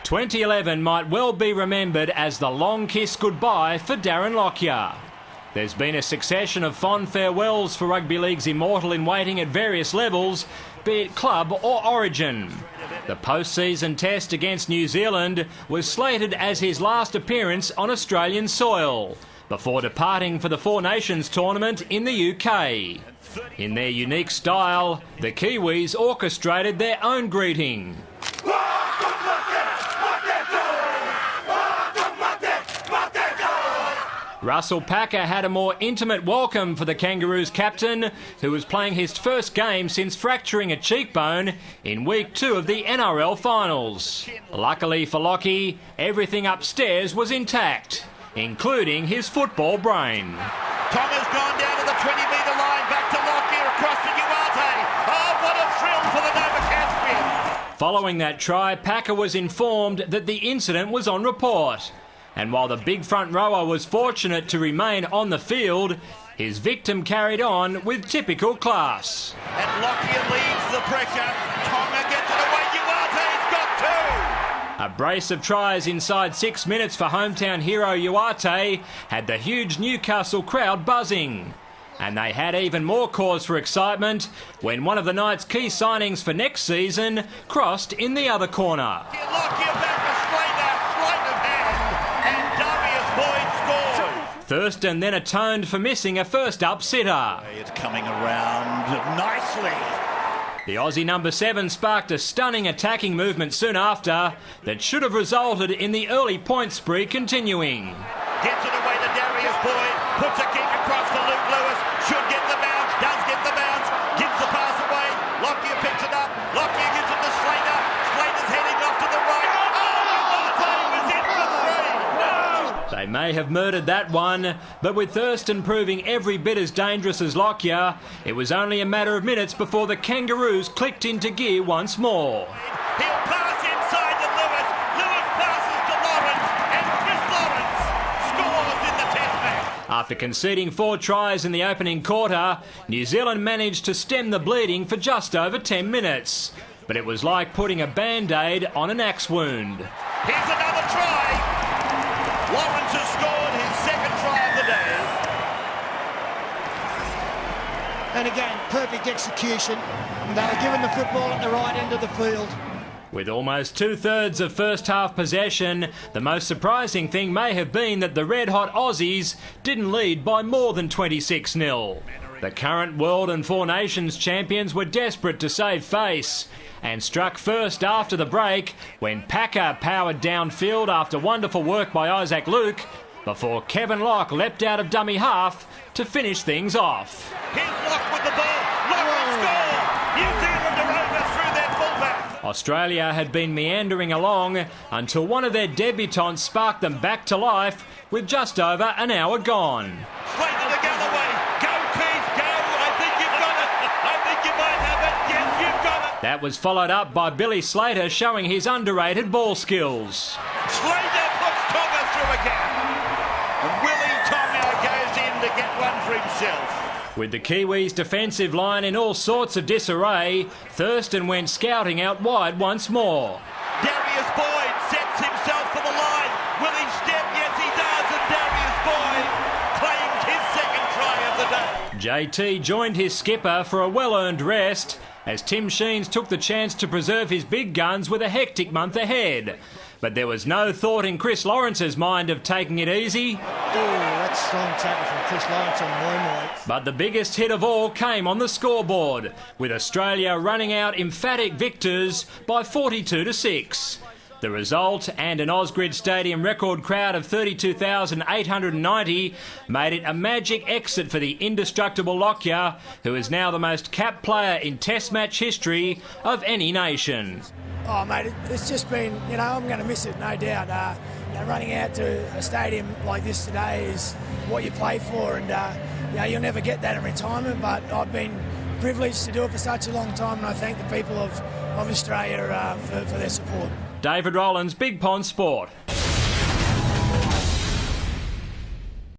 2011 might well be remembered as the long kiss goodbye for Darren Lockyer. There's been a succession of fond farewells for rugby league's immortal in waiting at various levels, be it club or origin. The post-season test against New Zealand was slated as his last appearance on Australian soil, before departing for the Four Nations tournament in the UK. In their unique style, the Kiwis orchestrated their own greeting. Russell Packer had a more intimate welcome for the Kangaroos captain, who was playing his first game since fracturing a cheekbone in week 2 of the NRL finals. Luckily for Lockie, everything upstairs was intact, including his football brain. Tonga's gone down to the 20-metre line, back to Lockyer, across to Uarte. Oh, what a thrill for the Nova Caspian! Following that try, Packer was informed that the incident was on report. And while the big front rower was fortunate to remain on the field, his victim carried on with typical class. And Lockyer leaves the pressure. Tonga gets it away. Uarte's got 2. A brace of tries inside 6 minutes for hometown hero Uarte had the huge Newcastle crowd buzzing. And they had even more cause for excitement when one of the night's key signings for next season crossed in the other corner. Lockyer back to Slater, sleight of hand, and Darius Boyd scored. Thurston then atoned for missing a first-up sitter. It's coming around nicely. The Aussie number 7 sparked a stunning attacking movement soon after that should have resulted in the early point spree continuing. Gets it away to Darius Boyd, puts a kick across to Luke Lewis, should get the bounce, does get the bounce, gives the pass away, Lockyer picks it up, Lockyer gives it to Slater, Slater's heading off to the right, oh, was in for 3! They may have murdered that one, but with Thurston proving every bit as dangerous as Lockyer, it was only a matter of minutes before the Kangaroos clicked into gear once more. He'll pass inside to Lewis, Lewis passes to Lawrence, and Chris Lawrence scores in the test match. After conceding 4 tries in the opening quarter, New Zealand managed to stem the bleeding for just over 10 minutes. But it was like putting a band-aid on an axe wound. Here's another try. Lawrence has scored his second try of the day. And again, perfect execution. They were given the football at the right end of the field. With almost 2/3 of first-half possession, the most surprising thing may have been that the red-hot Aussies didn't lead by more than 26-0. The current World and Four Nations champions were desperate to save face and struck first after the break when Packer powered downfield after wonderful work by Isaac Luke before Kevin Locke leapt out of dummy half to finish things off. Here's Locke with the ball. Locke will score. New Zealand are over through their fullback. Australia had been meandering along until one of their debutants sparked them back to life with just over an hour gone. Slater to Galloway. Go, Keith, go. I think you've got it. I think you might have it. Yes, you've got it. That was followed up by Billy Slater showing his underrated ball skills. Slater puts Tonga through a gap. And Willie Tonga goes in to get one for himself. With the Kiwis' defensive line in all sorts of disarray, Thurston went scouting out wide once more. Darius Boyd sets himself for the line. Will he step? Yes, he does. And Darius Boyd claims his second try of the day. JT joined his skipper for a well-earned rest as Tim Sheens took the chance to preserve his big guns with a hectic month ahead. But there was no thought in Chris Lawrence's mind of taking it easy. Oh, that's strong tackle from Chris Lawrence on my mind. But the biggest hit of all came on the scoreboard, with Australia running out emphatic victors by 42-6. The result and an Ausgrid Stadium record crowd of 32,890 made it a magic exit for the indestructible Lockyer, who is now the most capped player in Test match history of any nation. Oh, mate, it's just been, I'm going to miss it, no doubt. Running out to a stadium like this today is what you play for, and you'll never get that in retirement, but I've been privileged to do it for such a long time, and I thank the people of Australia for their support. David Rowlands, Big Pond Sport.